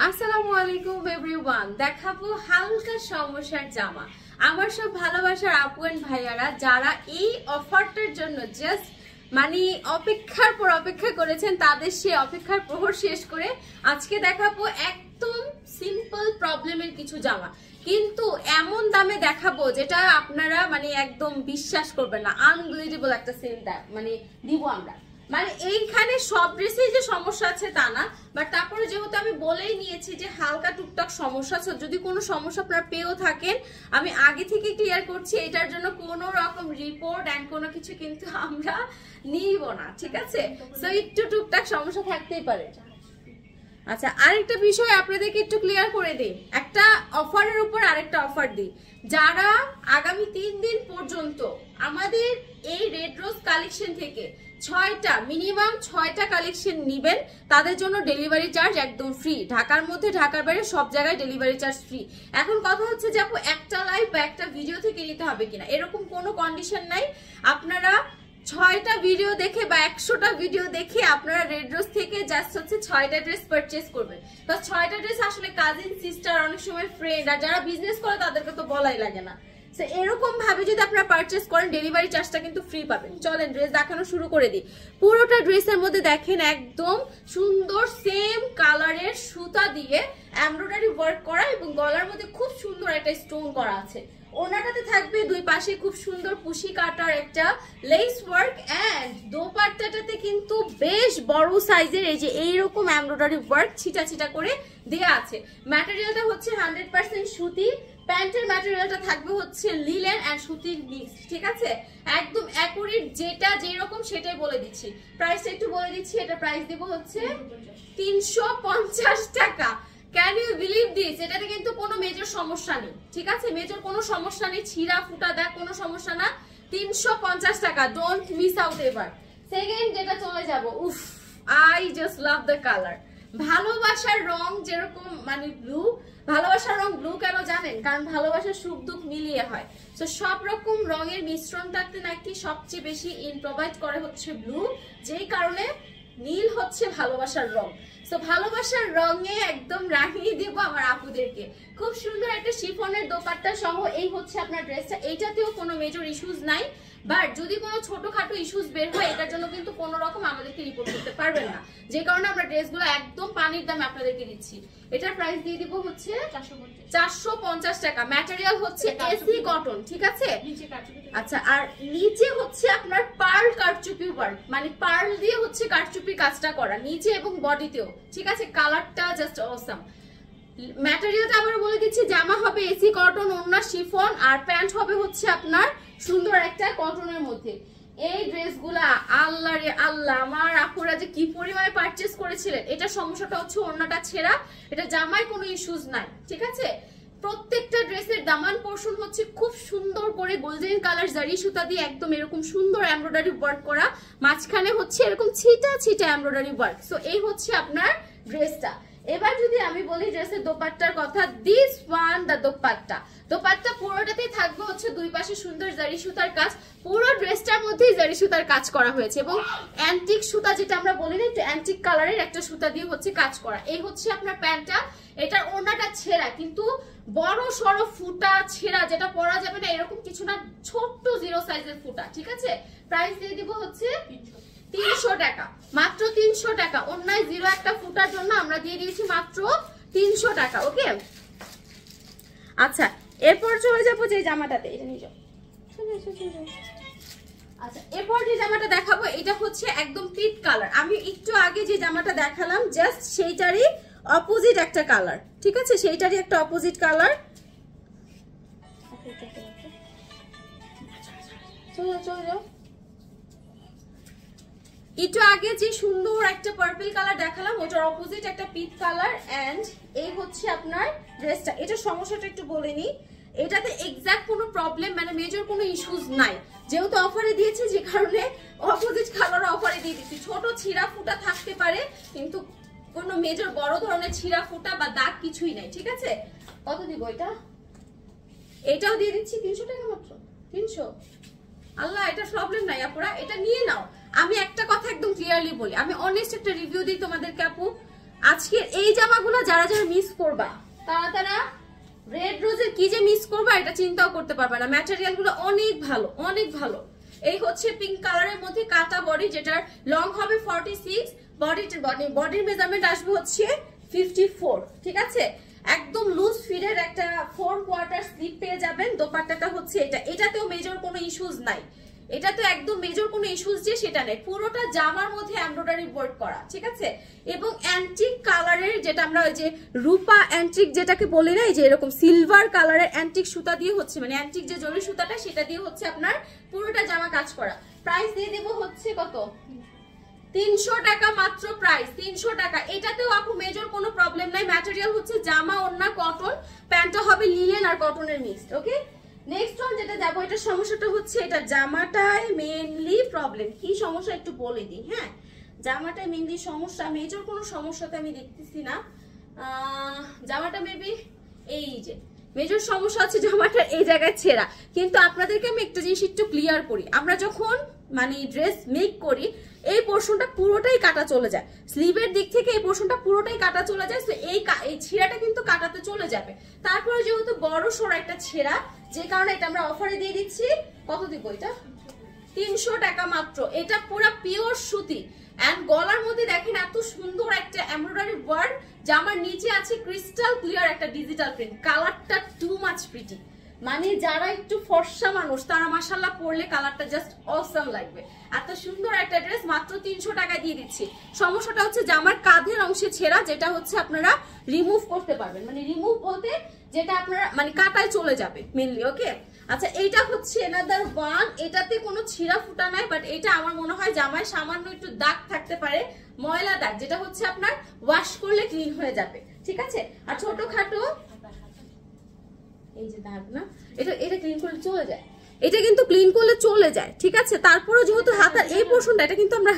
আসসালামু আলাইকুম এভরিওয়ান। দেখাবো হালকা সমস্যার জামা। আমার সব ভালোবাসার আপু এন্ড ভাইয়ারা যারা এই অফারটার জন্য জাস্ট মানে অপেক্ষার পর অপেক্ষা করেছেন, তাদের সেই অপেক্ষার প্রহর শেষ করে আজকে দেখাবো একদম সিম্পল প্রবলেমের কিছু জামা, কিন্তু এমন দামে দেখাবো যেটা আপনারা মানে একদম বিশ্বাস করবেন না। আনবিলিভেবল একটা সেল মানে দিব আমরা। মানে এইখানে সব ড্রেসেই যে সমস্যা আছে তা না, বাট তারপরে যেহেতু আমি বলেই নিয়েছি যে হালকা টুকটাক সমস্যা আছে, যদি কোনো সমস্যা আপনারা পেয়েও থাকেন আমি আগে থেকে ক্লিয়ার করছি, এটার জন্য কোনো রকম রিপোর্ট এন্ড কোনো কিছু কিন্তু আমরা নিব না, ঠিক আছে? সো একটু টুকটাক সমস্যা থাকতেই পারে। আচ্ছা, আরেকটা বিষয় আপনাদেরকে একটু ক্লিয়ার করে দিই, একটা অফারের উপর আরেকটা অফার দিই। যারা আগামী 3 দিন পর্যন্ত আমাদের এই রেড রোজ কালেকশন থেকে মিনিমাম 6টা কালেকশন নিবেন, তাদের জন্য ডেলিভারি চার্জ একদম ফ্রি। ঢাকার মধ্যে ঢাকার বাইরে সব জায়গায় ডেলিভারি চার্জ ফ্রি। এখন কথা হচ্ছে যে আপু একটা লাইভ বা একটা ভিডিও থেকে নিতে হবে কিনা, এরকম কোনো কন্ডিশন নাই। আপনারা 6টা ভিডিও দেখে বা 100টা ভিডিও দেখে আপনারা রেড রোজ থেকে জাস্ট হচ্ছে 6টা ড্রেস পারচেজ করবেন। তো 6টা ড্রেস আসলে কাজিন, সিস্টার, অনেক সময় ফ্রেন্ড, আর যারা বিজনেস করে তাদেরকে তো বলাই লাগে না। সো এরকম ভাবে যদি আপনারা পারচেজ করেন ডেলিভারি চার্জটা কিন্তু ফ্রি পাবেন। চলেন ড্রেস দেখানো শুরু করে দিই। পুরোটা ড্রেসের মধ্যে দেখেন একদম সুন্দর সেম কালারের সুতা দিয়ে এমব্রয়ডারি ওয়ার্ক করা এবং গলার মধ্যে খুব সুন্দর একটা স্টোন করা আছে। ওনাটাতে থাকবে দুই পাশে খুব সুন্দর পুশি কাটার একটা লেস ওয়ার্ক, এন্ড দোপাট্টাটাতে কিন্তু বেশ বড় সাইজের এই যে এইরকম এমব্রয়ডারি ওয়ার্ক ছিটা ছিটা করে দেয়া আছে। ম্যাটেরিয়ালটা হচ্ছে 100% সুতি। প্যান্টের ম্যাটেরিয়ালটা থাকবে হচ্ছে লিলেন এন্ড সুতির মিক্স, ঠিক আছে? একদম অ্যাকুরেট, যেটা যেরকম সেটাই বলে দিচ্ছি। প্রাইসটা একটু বলে দিচ্ছি, এটা প্রাইস দেব হচ্ছে 350 টাকা। Can you believe this? এটাতে কিন্তু কোনো মেজর সমস্যা নেই, ঠিক আছে? মেজর কোনো সমস্যা নেই, ছিঁড়া ফুটা দেখ কোনো সমস্যা না। 350 টাকা, ডোন্ট মিস আউট এবার। সেকেন্ড যেটা চলে যাব, উফ I just love the colour. ভালোবাসার রং যেরকম মানে ব্লু, ভালোবাসার রং ব্লু কেন জানেন? কারণ ভালোবাসার সুখ দুঃখ মিলিয়ে হয়। তো সব রকম রঙের মিশ্রণটাতে নাকি সবচেয়ে বেশি প্রোভাইড করে হচ্ছে ব্লু, যেই কারণে নীল হচ্ছে ভালোবাসার রং। তো ভালোবাসার রঙে একদম রাঙিয়ে দিব আমার আপুদেরকে। খুব সুন্দর একটা শিফনের দোপাট্টা সহ এই হচ্ছে আপনার ড্রেসটা। এইটাতেও কোনো মেজর ইস্যুস নাই, বাট যদি কোনো ছোটখাটো ইস্যুস বের হয় এটার জন্য কিন্তু কোনো রকম আমাদেরকে রিপোর্ট করতে পারবেন না, যে কারণে আমরা ড্রেসগুলো একদম পানির দামে আপনাদেরকে দিচ্ছি। এটার প্রাইস দিয়ে দিব হচ্ছে 450 টাকা। ম্যাটেরিয়াল হচ্ছে এসি কটন, ঠিক আছে? আচ্ছা, আর নিচে হচ্ছে আপনার পার্ল কারচুপি ওয়ার্ক, মানে পার্ল দিয়ে হচ্ছে কারচুপি কাজটা করা নিচে এবং বডিতেও, ঠিক আছে? কালারটা জাস্ট অসাম। ম্যাটেরিয়ালটা আবার বলে দিচ্ছি, জামা হবে এসি কটন, ওড়না শিফন, আর প্যান্ট হবে হচ্ছে আপনার সুন্দর একটা কটনের মধ্যে। এই ড্রেসগুলা আল্লাহ রে আল্লাহ, আমার আপুরা যে কি পরিমাণে পারচেজ করেছিলেন। এটা সমস্যাটা হচ্ছে ওড়নাটা ছেঁড়া, এটা জামায় কোনো ইস্যুস নাই, ঠিক আছে? প্রত্যেকটা ড্রেসের দামান পোর্শন হচ্ছে খুব সুন্দর করে গোল্ডেন কালার জারি সুতা দিয়ে একদম এরকম সুন্দর এমব্রয়ডারি ওয়ার্ক করা, মাঝখানে হচ্ছে এরকম ছিটা ছিটা এমব্রয়ডারি ওয়ার্ক। সো এই হচ্ছে আপনার ড্রেসটা। এবার যদি আমি বলি ড্রেসের দোপাট্টার কথা, দিস ওয়ান দ্য দোপাট্টা পুরোটাতেই থাকবে হচ্ছে দুই পাশে সুন্দর জারি সুতার কাজ। পুরো ড্রেসটার মধ্যেই জারি সুতার কাজ করা হয়েছে এবং অ্যান্টিক সুতা, যেটা আমরা বলি না, একটু অ্যান্টিক কালারের একটা সুতা দিয়ে হচ্ছে কাজ করা। এই হচ্ছে আপনার প্যান্টটা। এটার ওড়নাটা ছেঁড়া, কিন্তু বড় সড়ো ফুটা ছেঁড়া যেটা পরা যাবে না এরকম কিছু না, ছোট্ট 0 সাইজের ফুটা, ঠিক আছে? প্রাইস দিয়ে দিব হচ্ছে 300 টাকা, মাত্র 300 টাকা। অন্যায় 0 একটা ফুটার জন্য আমরা দিয়ে দিয়েছি মাত্র 300 টাকা, ওকে? আচ্ছা, এরপর চলে যাবো যে জামাটাতে, এটা নিয়ে যাও। আচ্ছা, এরপর যে জামাটা দেখাবো এটা হচ্ছে একদম পিট কালার। আমি একটু আগে যে জামাটা দেখালাম জাস্ট সেইটারই অপোজিট একটা কালার, ঠিক আছে? সেইটারই একটা অপোজিট কালার। চলে যাও। একটু আগে যে সুন্দর একটা পার্পল কালার দেখালাম ওটার অপোজিট একটা পিট কালার, এন্ড এই হচ্ছে আপনার ড্রেসটা। এটা সমস্যাটা একটু বলে নি, এটাতে এক্সাক্ট কোনো প্রবলেম মানে মেজর কোনো ইস্যুস নাই, যেহেতু অফারে দিয়েছে যে কারণে অপোজিট কালার অফারে দিয়ে দিচ্ছি। ছোট ছিঁড়া ফুটা থাকতে পারে, কিন্তু কোনো মেজর বড় ধরনের ছিঁড়া ফুটা বা দাগ কিছুই নাই, ঠিক আছে? কত দিব এটা? এটাও দিয়ে দিচ্ছি 300 টাকা মাত্র। 300, আল্লাহ, এটা প্রবলেম নাই আপুরা, এটা নিয়ে নাও। আমি একটা কথা একদম ক্লিয়ারলি বলি, আমি অনেস্ট একটা রিভিউ দিই তোমাদেরকে আপু। আজকের এই জামাগুলো যারা যারা যারা মিস করবা তারা রেড রোজের কি যে মিস করবা এটা চিন্তাও করতে পারবে না। ম্যাটেরিয়াল গুলো অনেক ভালো, অনেক ভালো। এই হচ্ছে পিঙ্ক কালারের মধ্যে কাটা বডি, যেটার লং হবে 46, বডির মেজারমেন্ট আসবে হচ্ছে 54, ঠিক আছে। একদম লুজ ফিটের একটা 4 কোয়ার্টার স্লিপ পেয়ে যাবেন। দোপাট্টাটা হচ্ছে এটাতেও মেজর কোনো ইস্যুস নাই, এটা তো একদম মেজর কোনো ইস্যুস যে সেটা নেই। পুরোটা জামার মধ্যে এমব্রয়ডারি ওয়ার্ক করা, ঠিক আছে। এবং অ্যান্টিক কালারের, যেটা আমরা ওই যে রূপা অ্যান্টিক যেটাকে বলি না, এই যে এরকম সিলভার কালারের অ্যান্টিক সুতা দিয়ে হচ্ছে, মানে অ্যান্টিক যে জরি সুতাটা সেটা দিয়ে হচ্ছে আপনার পুরোটা জামা কাজ করা। প্রাইস দিয়ে দেবো হচ্ছে কত, 300 টাকা মাত্র, প্রাইস 300 টাকা। এটাতেও আপু মেজর কোনো প্রবলেম নাই। ম্যাটেরিয়াল হচ্ছে জামা ওড়না কটন, প্যান্টটা হবে লিনেন আর কটনের মিক্সড। ওকে, নেক্সট ওয়ান যেটা যাবো, এটা সমস্যাটা হচ্ছে এটা জামাটায় মেইনলি প্রবলেম। কি সমস্যা একটু বলে দিই, হ্যাঁ। জামাটায় মেইনলি সমস্যা, মেজর কোনো সমস্যাতে আমি দেখতেছি না। জামাটা মেবি এই যে মেজর সমস্যা আছে জামাটার এই জায়গায় ছেঁড়া। কিন্তু আপনাদেরকে আমি একটা জিনিস একটু ক্লিয়ার করি, আমরা যখন মানে ড্রেস মেক করি এই পোর্শনটা পুরোটাই কাটা চলে যায়, স্লিভের দিক থেকে এই পোর্শনটা পুরোটাই কাটা চলে যায়। তো এই ছেঁড়াটা কিন্তু কাটাতে চলে যাবে। তারপরে যেহেতু বড় সড় একটা ছেঁড়া, যে কারণে এটা আমরা অফারে দিয়ে দিচ্ছি। কত দিব এটা, 300 টাকা মাত্র। এটা পুরো পিওর সুতি এন্ড গলার মধ্যে দেখেন এত সুন্দর একটা এমব্রয়ডারি ওয়ার্ক। জামার নিচে আছে ক্রিস্টাল ক্লিয়ার একটা ডিজিটাল প্রিন্ট। কালারটা টু মাচ প্রিটি, মানে যারা একটু ফর্সা মানুষ তারা মাশাআল্লাহ পরলে কালারটা জাস্ট অসাম লাগবে। এত সুন্দর একটা ড্রেস মাত্র 300 টাকায় দিয়ে দিচ্ছি। সমস্যাটা হচ্ছে জামার কাঁধের অংশে ছেঁড়া, যেটা হচ্ছে আপনারা রিমুভ করতে পারবেন, মানে রিমুভ বলতে যেটা আপনারা মানে কাটায় চলে যাবে মেইনলি। ওকে, আচ্ছা এইটা হচ্ছে এনাদার ওয়ান, এটাতে কোনো ছিঁড়া ফুটা নাই, বাট এটা আমার মনে হয় জামায় সামান্য একটু দাগ থাকতে পারে, ময়লা দাগ, যেটা হচ্ছে আপনার ওয়াশ করলে ক্লিন হয়ে যাবে, ঠিক আছে। আর ছোটখাটো এই যে দাগ না, এটা ক্লিন করলে চলে যায়, এটা কিন্তু ক্লিন করলে চলে যায়, ঠিক আছে। তারপরে যেহেতু হাতার এই পোর্শনটা, এটা কিন্তু আমরা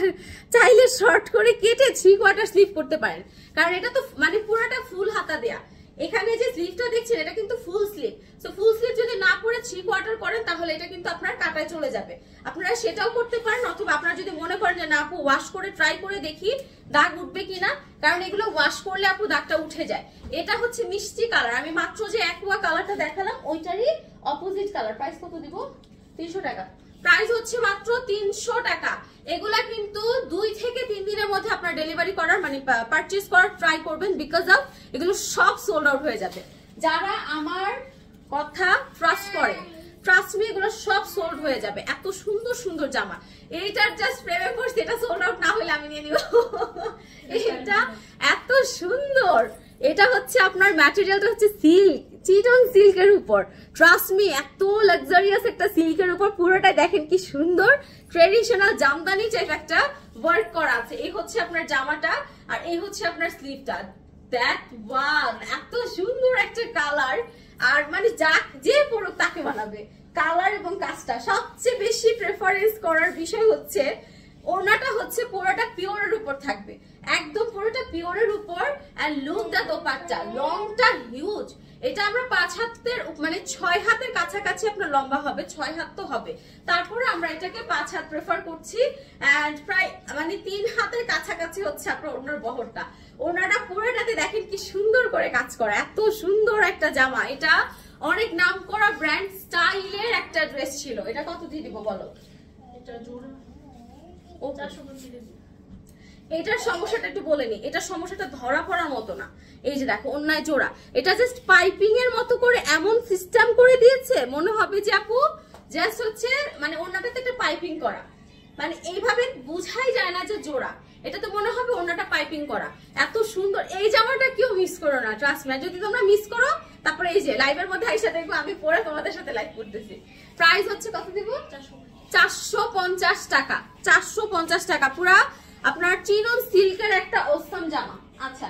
চাইলে শর্ট করে কেটে 3 কোয়ার্টার স্লিভ করতে পারেন, কারণ এটা তো মানে পুরোটা ফুল হাতা দেয়া। এখানে যে স্লিভটা দেখছেন এটা কিন্তু full sleeve. So full sleeve যদি না পরে 3 কোয়ার্টার করেন তাহলে এটা কিন্তু আপনার কাটায় চলে যাবে। আপনারা সেটাও করতে পারেন, অথবা আপনারা যদি মনে করেন যে না আপু ওয়াশ করে ট্রাই করে দেখি দাগ উঠবে কিনা, কারণ এগুলো ওয়াশ করলে আপু দাগটা উঠে যায়। এটা হচ্ছে মিষ্টি কালার, আমি মাত্র যে অ্যাকোয়া কালারটা দেখালাম ওইটারই অপোজিট কালার। প্রাইস কত দিব, 300 টাকা। প্রাইস হচ্ছে মাত্র 300 টাকা। এগুলা কিন্তু 2 থেকে 3 দিনের মধ্যে আপনার ডেলিভারি করার মানে পারচেজ করার ট্রাই করবেন, বিকজ অফ এগুলো সব সোল্ড আউট হয়ে যাবে। যারা আমার কথা ট্রাস্ট করে, ট্রাস্ট মি, এগুলো সব সোল্ড হয়ে যাবে। এত সুন্দর সুন্দর জামা, এইটার জাস্ট প্রেমে পড়ছি, এটা সোল্ড আউট না হলে আমি নিয়ে নিব। এটা এত সুন্দর, এটা হচ্ছে আপনার ম্যাটেরিয়ালটা হচ্ছে সিল্ক, চিটন সিল্কের উপর, ট্রাস্ট মি এত লাক্সারিয়াস একটা সিল্কের উপর পুরোটা দেখেন কি সুন্দর ট্রেডিশনাল জামদানি টাইপ একটা ওয়ার্ক করা আছে। এই হচ্ছে আপনার জামাটা আর এই হচ্ছে আপনার স্লিভটা। দ্যাট ওয়ান, এত সুন্দর একটা কালার, আর মানে যে পড়ুক তাকে বানাবে। কালার এবং কাজটা সবচেয়ে বেশি প্রেফারেন্স করার বিষয় হচ্ছে ওড়নাটা হচ্ছে পুরোটা পিওরের উপর থাকবে, একদম পুরোটা পিওরের উপর। এন্ড লুক দা দোপাট্টা, লংটা হিউজ। এটা আমরা 5 হাতের মানে 6 হাতের কাছাকাছি আপনার লম্বা হবে, 6 হাত তো হবে। তারপরে আমরা এটাকে 5 হাত প্রেফার করছি, এন্ড প্রায় মানে 3 হাতের কাছাকাছি হচ্ছে আপনার ওড়নার বহরটা। ওড়নাটা পুরোটাতে দেখেন কি সুন্দর করে কাজ করা, এত সুন্দর একটা জামা। এটা অনেক নাম করা ব্র্যান্ড স্টাইলের একটা ড্রেস ছিল। এটা কত দিয়ে দিব বলো? এটা জোড়া ও 450 দিয়ে দিব। এটার সমস্যাটা একটু বলে নি, এটার সমস্যাটা ধরা পড়ার মতো না। এই যে দেখো অন্যায় জোড়া, এটা জাস্ট পাইপিং এর মতো করে এমন সিস্টেম করে দিয়েছে মনে হবে যে আপু জাস্ট হচ্ছে মানে ওন্নাটাতে একটা পাইপিং করা, মানে এইভাবে বোঝাই যায় না যে জোড়া। এটা তো মনে হবে ওন্নাটা পাইপিং করা। এত সুন্দর এই জামাটা কেউ মিস করো না, ট্রাস্ট মি। যদি তোমরা মিস করো তারপরে এই যে লাইভের মধ্যে আইসা দেখবো আমি পরে তোমাদের সাথে লাইভ করতেছি। প্রাইস হচ্ছে কত দিব? 450 টাকা। 450 টাকা পুরা আপনার চিনন সিল্কের একটা অসম জামা। আচ্ছা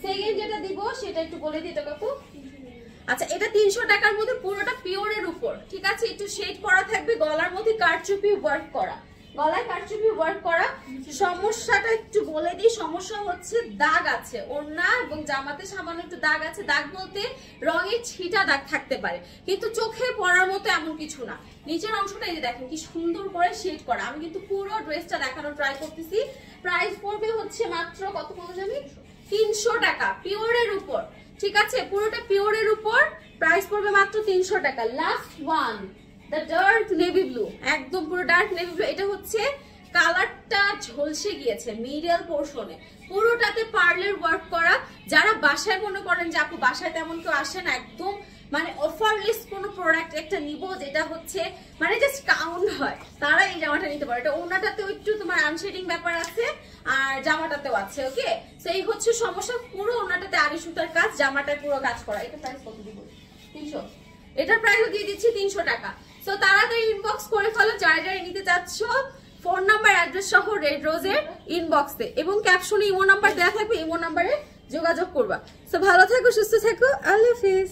সেকেন্ড যেটা দিব সেটা একটু বলে দিই, এটা কত? আচ্ছা এটা 300 টাকার মধ্যে পুরোটা পিওরের উপর, ঠিক আছে। একটু শেড করা থাকবে, গলার মধ্যে কারচুপি ওয়ার্ক করা, গলায় কারচুপি ওয়ার্ক করা। সমস্যাটা একটু বলে দিই, সমস্যা হচ্ছে দাগ আছে ওড়না এবং জামাতে সামান্য একটু দাগ আছে। দাগ বলতে রঙের ছিটা দাগ থাকতে পারে, কিন্তু চোখে পড়ার মতো এমন কিছু না। নিচের অংশটা এই যে দেখেন কি সুন্দর করে শেড করা। আমি কিন্তু পুরো ড্রেসটা দেখানোর ট্রাই করতেছি। প্রাইস পড়বে হচ্ছে মাত্র কত বলে যাবি? 300 টাকা পিওরের উপর। ঠিক আছে, পুরোটা পিওরের উপর, প্রাইস পড়বে মাত্র 300 টাকা। Last one, the dark navy blue, একদম পুরো ডার্ক নেভি ব্লু। এটা হচ্ছে কালারটা ঝলসে গিয়েছে মিডল পোর্শনে, পুরোটাতে পার্লের ওয়ার্ক করা। যারা বাসায় মনে করেন যে আপু বাসায় তেমন কেউ আসে না, একদম মানে অফারলেস কোনো প্রোডাক্ট একটা নিব যেটা হচ্ছে মানে জাস্ট কাউন্ট হয়, তারা এই জামাটা নিতে পারে। এটা ওনাটাতেও একটু তোমার আনশেডিং ব্যাপার আছে আর জামাটাতেও আছে। ওকে, তো এই হচ্ছে সমস্যা, পুরো ওনাটাতে আড়ি সুতার কাজ, জামাটায় পুরো কাজ করা। এটা প্রাইস কত দিব? 300। এটার প্রাইসও দিয়ে দিচ্ছি 300 টাকা। তো তাড়াতাড়ি ইনবক্স করে ফেলো যারা যারা নিতে চাচ্ছ, ফোন নাম্বার অ্যাড্রেস সহ রেড রোজের ইনবক্সে, এবং ক্যাপশনে ইমো নাম্বার দেওয়া থাকবে, ইমো নাম্বারে যোগাযোগ করবা। তো ভালো থাকো, সুস্থ থাকো, আল্লাহ হাফেজ।